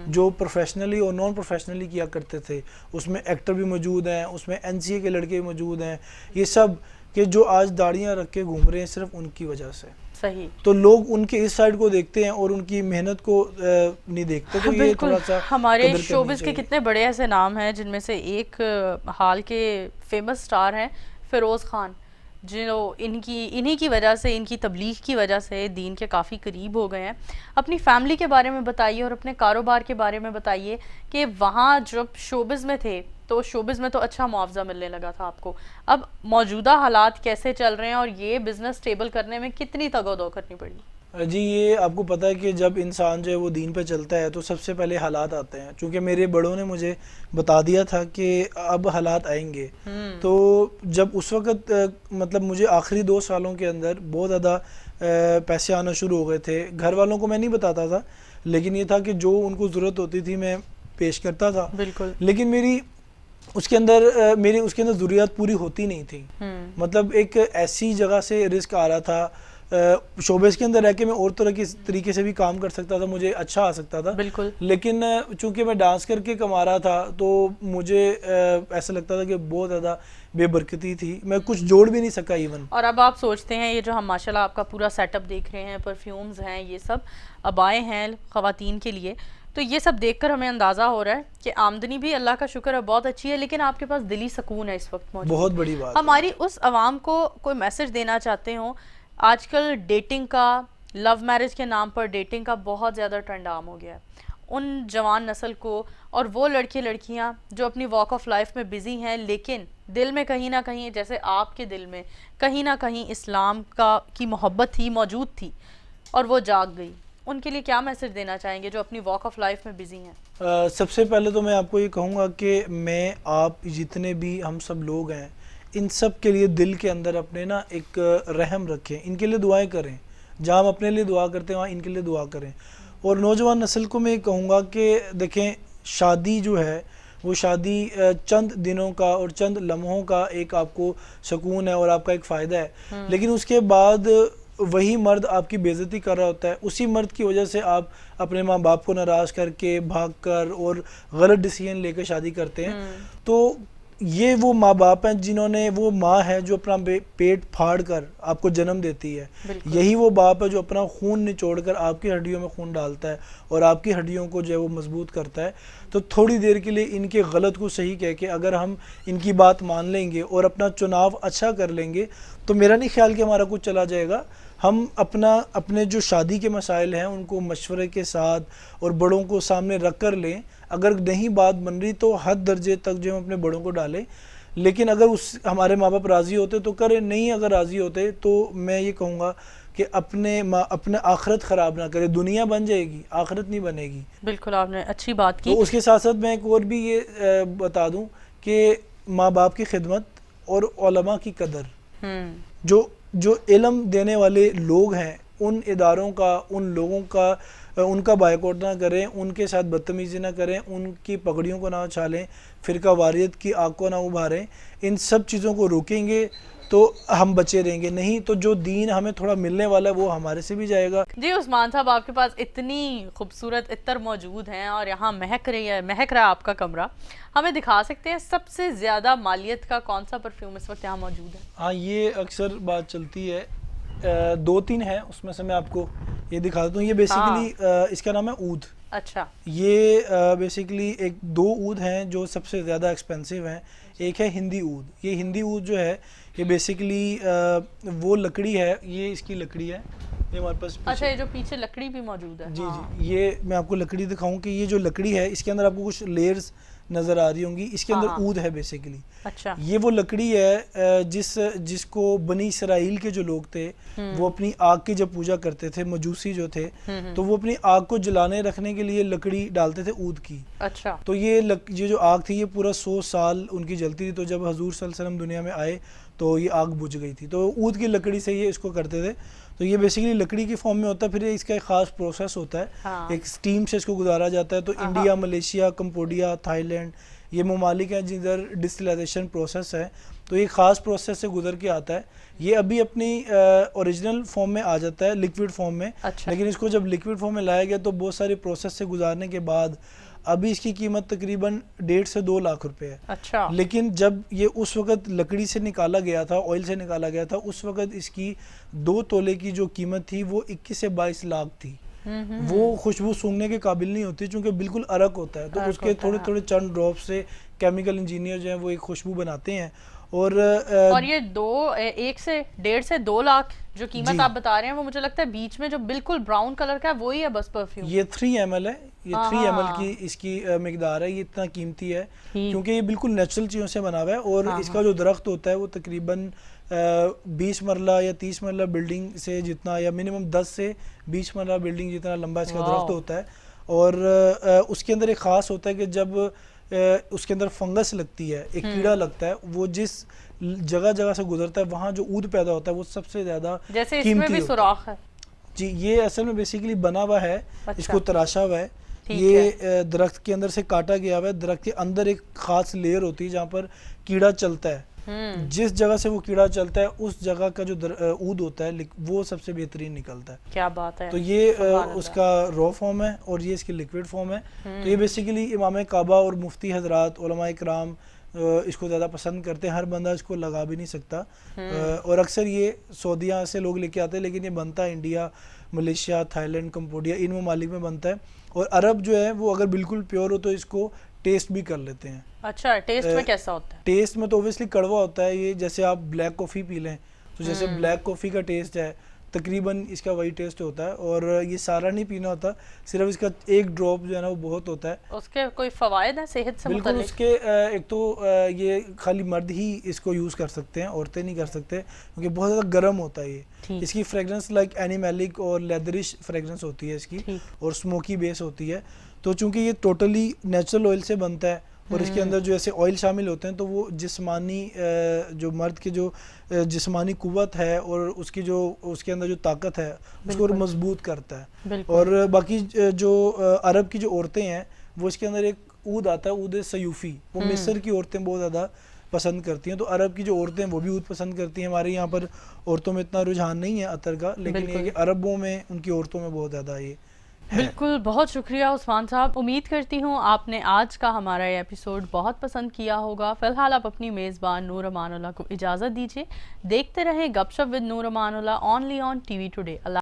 جو پروفیشنلی اور نان پروفیشنلی کیا کرتے تھے. اس میں ایکٹر بھی موجود ہیں, اس میں NCA کے لڑکے بھی موجود ہیں. یہ سب کہ جو آج داڑیاں رکھ کے گھوم رہے ہیں صرف ان کی وجہ سے. صحیح. تو لوگ ان کے اس سائڈ کو دیکھتے ہیں اور ان کی محنت کو نہیں دیکھتے. تو یہ تھوڑا سا ہمارے شوبز کے کتنے بڑے ایسے نام ہیں جن میں سے ایک حال کے فیمس سٹار ہیں فیروز خان. جو انہی کی وجہ سے، ان کی تبلیغ کی وجہ سے دین کے کافی قریب ہو گئے ہیں. اپنی فیملی کے بارے میں بتائیے اور اپنے کاروبار کے بارے میں بتائیے کہ وہاں جب شوبز میں تھے تو شوبز میں تو اچھا معاوضہ ملنے لگا تھا آپ کو، اب موجودہ حالات کیسے چل رہے ہیں اور یہ بزنس اسٹیبل کرنے میں کتنی تگ و دو کرنی پڑی؟ جی یہ آپ کو پتہ ہے کہ جب انسان جو ہے وہ دین پہ چلتا ہے تو سب سے پہلے حالات آتے ہیں. چونکہ میرے بڑوں نے مجھے بتا دیا تھا کہ اب حالات آئیں گے. تو جب اس وقت مطلب مجھے آخری 2 سالوں کے اندر بہت زیادہ پیسے آنا شروع ہو گئے تھے. گھر والوں کو میں نہیں بتاتا تھا، لیکن یہ تھا کہ جو ان کو ضرورت ہوتی تھی میں پیش کرتا تھا. بالکل. لیکن میری اس کے اندر ضروریات پوری ہوتی نہیں تھی. مطلب ایک ایسی جگہ سے رزق آ رہا تھا، شوبز کے اندر رہ کے میں اور طرح کی طریقے سے بھی کام کر سکتا تھا، مجھے اچھا آ سکتا تھا. بالکل. لیکن چونکہ میں ڈانس کر کے کما رہا تھا تو مجھے ایسا لگتا تھا کہ بہت زیادہ بے برکتی تھی، میں کچھ جوڑ بھی نہیں سکا ایون. اور اب آپ سوچتے ہیں یہ جو ہم ماشاءاللہ آپ کا پورا سیٹ اپ دیکھ رہے ہیں، پرفیومز ہیں، یہ سب ابائیں ہیں خواتین کے لیے، تو یہ سب دیکھ کر ہمیں اندازہ ہو رہا ہے کہ آمدنی بھی اللہ کا شکر ہے بہت اچھی ہے، لیکن آپ کے پاس دلی سکون ہے اس وقت موجود. بہت بڑی بات. ہماری اس عوام کو کوئی میسج دینا چاہتے ہوں؟ آج کل ڈیٹنگ کا، لو میرج کے نام پر ڈیٹنگ کا بہت زیادہ ٹرینڈ عام ہو گیا ہے. ان جوان نسل کو اور وہ لڑکے لڑکیاں جو اپنی واک آف لائف میں بزی ہیں لیکن دل میں کہیں نہ کہیں، جیسے آپ کے دل میں کہیں نہ کہیں اسلام کی محبت تھی، موجود تھی اور وہ جاگ گئی، ان کے لیے کیا میسج دینا چاہیں گے جو اپنی واک آف لائف میں بزی ہیں؟ سب سے پہلے تو میں آپ کو یہ کہوں گا کہ میں آپ جتنے بھی ہم سب لوگ ہیں ان سب کے لیے دل کے اندر اپنے نا ایک رحم رکھیں، ان کے لیے دعائیں کریں. جہاں ہم اپنے لیے دعا کرتے ہیں وہاں ان کے لیے دعا کریں. اور نوجوان نسل کو میں یہ کہوں گا کہ دیکھیں شادی جو ہے وہ شادی چند دنوں کا اور چند لمحوں کا ایک آپ کو سکون ہے اور آپ کا ایک فائدہ ہے، لیکن اس کے بعد وہی مرد آپ کی بے عزتی کر رہا ہوتا ہے. اسی مرد کی وجہ سے آپ اپنے ماں باپ کو ناراض کر کے بھاگ کر اور غلط ڈیسیژن لے کے شادی کرتے ہیں. تو یہ وہ ماں باپ ہیں جنہوں نے، وہ ماں ہے جو اپنا پیٹ پھاڑ کر آپ کو جنم دیتی ہے. یہی وہ باپ ہے جو اپنا خون نچوڑ کر آپ کی ہڈیوں میں خون ڈالتا ہے اور آپ کی ہڈیوں کو جو ہے وہ مضبوط کرتا ہے. تو تھوڑی دیر کے لیے ان کے غلط کو صحیح کہہ کے اگر ہم ان کی بات مان لیں گے اور اپنا چناؤ اچھا کر لیں گے تو میرا نہیں خیال کہ ہمارا کچھ چلا جائے گا. ہم اپنے جو شادی کے مسائل ہیں ان کو مشورے کے ساتھ اور بڑوں کو سامنے رکھ کر لیں. اگر نہیں بات بن رہی تو حد درجے تک جو ہم اپنے بڑوں کو ڈالیں، لیکن اگر ہمارے ماں باپ راضی ہوتے تو کریں، نہیں اگر راضی ہوتے تو میں یہ کہوں گا کہ اپنے آخرت خراب نہ کرے. دنیا بن جائے گی، آخرت نہیں بنے گی. بالکل آپ نے اچھی بات کی. تو اس کے ساتھ ساتھ میں ایک اور بھی یہ بتا دوں کہ ماں باپ کی خدمت اور علماء کی قدر، جو علم دینے والے لوگ ہیں ان اداروں کا، ان لوگوں کا، ان کا بائیکاٹ نہ کریں، ان کے ساتھ بدتمیزی نہ کریں، ان کی پگڑیوں کو نہ اچھالیں، فرقہ واریت کی آگ کو نہ ابھاریں. ان سب چیزوں کو روکیں گے تو ہم بچے رہیں گے، نہیں تو جو دین ہمیں تھوڑا ملنے والا ہے وہ ہمارے سے بھی جائے گا. جی عثمان صاحب، آپ کے پاس اتنی خوبصورت عطر موجود ہیں اور یہاں مہک رہا ہے آپ کا کمرہ، ہمیں دکھا سکتے ہیں سب سے زیادہ مالیت کا کون سا پرفیوم اس وقت یہاں موجود ہے؟ ہاں یہ اکثر بات چلتی ہے، 2-3 ہیں، اس میں سے میں آپ کو یہ دکھا دیتا ہوں. یہ بیسیکلی اس کا نام ہے عود. اچھا. یہ بیسیکلی 2 عود ہیں جو سب سے زیادہ ایکسپینسو ہیں. ایک ہے ہندی عود. یہ ہندی عود جو ہے یہ بیسیکلی وہ لکڑی ہے، یہ اس کی لکڑی ہے، یہ ہمارے پاس. اچھا، یہ جو پیچھے لکڑی بھی موجود ہے. جی جی، یہ میں آپ کو لکڑی دکھاؤں کہ یہ جو لکڑی ہے اس کے اندر آپ کو کچھ لیئرز نظر آ رہی ہوں گی، اس کے اندر عود ہے بیسیکلی. اچھا. یہ وہ لکڑی ہے جس کو بنی اسرائیل کے جو لوگ تھے وہ اپنی آگ کی جب پوجا کرتے تھے، مجوسی جو تھے، تو وہ اپنی آگ کو جلانے رکھنے کے لیے لکڑی ڈالتے تھے عود کی. اچھا. تو یہ جو آگ تھی یہ پورا 100 سال ان کی جلتی تھی. تو جب حضور صلی اللہ علیہ وسلم دنیا میں آئے تو یہ آگ بجھ گئی تھی، تو عود کی لکڑی سے یہ اس کو کرتے تھے. تو یہ بیسیکلی لکڑی کی فارم میں ہوتا ہے. پھر اس کا ایک خاص پروسیس ہوتا ہے، ایک سٹیم سے اس کو گزارا جاتا ہے. تو India, Malaysia, Cambodia, Thailand یہ ممالک ہیں جدھر ڈسٹلائزیشن پروسیس ہے. تو یہ خاص پروسیس سے گزر کے آتا ہے. یہ ابھی اپنی اوریجنل فارم میں آ جاتا ہے، لیکوڈ فارم میں. لیکن اس کو جب لیکوڈ فارم میں لایا گیا تو بہت سارے پروسیس سے گزارنے کے بعد ابھی اس کی قیمت تقریباً 1.5 سے 2 لاکھ روپے ہے. اچھا. لیکن جب یہ اس وقت لکڑی سے نکالا گیا تھا، آئل سے نکالا گیا تھا، اس وقت اس کی 2 تولے کی جو قیمت تھی وہ 21 سے 22 لاکھ تھی. وہ خوشبو سونگنے کے قابل نہیں ہوتی چونکہ بالکل عرق ہوتا ہے. تو اس کے تھوڑے تھوڑے چند ڈراپ سے کیمیکل انجینئر جو ہیں وہ ایک خوشبو بناتے ہیں اور اور یہ 1.5 سے 2 لاکھ جو قیمت آپ بتا رہے ہیں وہ مجھے لگتا ہے بیچ میں جو بالکل براؤن کلر کا ہے وہی ہے بس پرفیوم. یہ 3 ml ہے, یہ 3 ml کی اس کی مقدار ہے, یہ اتنا قیمتی ہے کیونکہ یہ بالکل نیچرل چیزوں سے بنا ہوا ہے. اور اس کا جو درخت ہوتا ہے وہ تقریباً 20 مرلہ یا 30 مرلہ بلڈنگ سے جتنا, یا منیمم 10 سے 20 مرلہ بلڈنگ جتنا لمبا اس کا درخت ہوتا ہے. اور اس کے اندر ایک خاص ہوتا ہے کہ جب اس کے اندر فنگس لگتی ہے, ایک کیڑا لگتا ہے, وہ جس جگہ سے گزرتا ہے وہاں جو عود پیدا ہوتا ہے وہ سب سے زیادہ جیسے اس میں بھی سوراخ ہے. جی, یہ اصل میں بیسیکلی بنا ہوا ہے, اس کو تراشا ہوا ہے. یہ درخت کے اندر سے کاٹا گیا ہوا ہے. درخت کے اندر ایک خاص لیئر ہوتی ہے جہاں پر کیڑا چلتا ہے. جس جگہ سے وہ کیڑا چلتا ہے اس جگہ کا جو عود ہوتا ہے وہ سب سے بہترین نکلتا ہے. کیا بات ہے. تو یہ اس کا رو فارم ہے اور یہ اس کی لکوڈ فارم ہے. تو یہ بیسیکلی امام کعبہ اور مفتی حضرات, علماء کرام اس کو زیادہ پسند کرتے ہیں. ہر بندہ اس کو لگا بھی نہیں سکتا. اور اکثر یہ سعودیہ سے لوگ لے کے آتے ہیں, لیکن یہ بنتا ہے India, Malaysia, Thailand, Cambodia, ان ممالک میں بنتا ہے. اور عرب جو ہے وہ اگر بالکل پیور ہو تو اس کو ٹیسٹ بھی کر لیتے ہیں. اچھا, ٹیسٹ میں کیسا ہوتا ہے؟ ٹیسٹ میں تو اوبیسلی کڑوا ہوتا ہے. یہ جیسے آپ بلیک کافی پی لیں تو جیسے بلیک کافی کا ٹیسٹ ہے تقریباً اس کا وہی ٹیسٹ ہوتا ہے. اور یہ سارا نہیں پینا ہوتا, صرف اس کا ایک ڈراپ جو ہے نا وہ بہت ہوتا ہے. اس کے کوئی فوائد ہیں صحت سے متعلق؟ بالکل, اس کے ایک تو یہ خالی مرد ہی اس کو یوز کر سکتے ہیں, عورتیں نہیں کر سکتے کیونکہ بہت زیادہ گرم ہوتا ہے. یہ اس کی فریگرنس لائک اینیمیلک اور لیدرش فریگرنس ہوتی ہے اس کی, اور اسموکی بیس ہوتی ہے. تو چونکہ یہ ٹوٹلی نیچرل آئل سے بنتا ہے اور اس کے اندر جو ایسے آئل شامل ہوتے ہیں تو وہ جسمانی جو مرد کے جو جسمانی قوت ہے اور اس کی جو اس کے اندر جو طاقت ہے اس کو مضبوط کرتا ہے. اور باقی جو عرب کی جو عورتیں ہیں وہ اس کے اندر ایک عود آتا ہے, عود سیوفی, وہ مصر کی عورتیں بہت زیادہ پسند کرتی ہیں. تو عرب کی جو عورتیں وہ بھی عود پسند کرتی ہیں. ہمارے یہاں پر عورتوں میں اتنا رجحان نہیں ہے عطر کا, لیکن یہ کہ عربوں میں ان کی عورتوں میں بہت زیادہ یہ. بالکل, بہت شکریہ عثمان صاحب. امید کرتی ہوں آپ نے آج کا ہمارا یہ ایپیسوڈ بہت پسند کیا ہوگا. فی الحال آپ اپنی میزبان نور امان اللہ کو اجازت دیجیے. دیکھتے رہیں گپ شپ with Noor Amanullah, only on TV today. Allah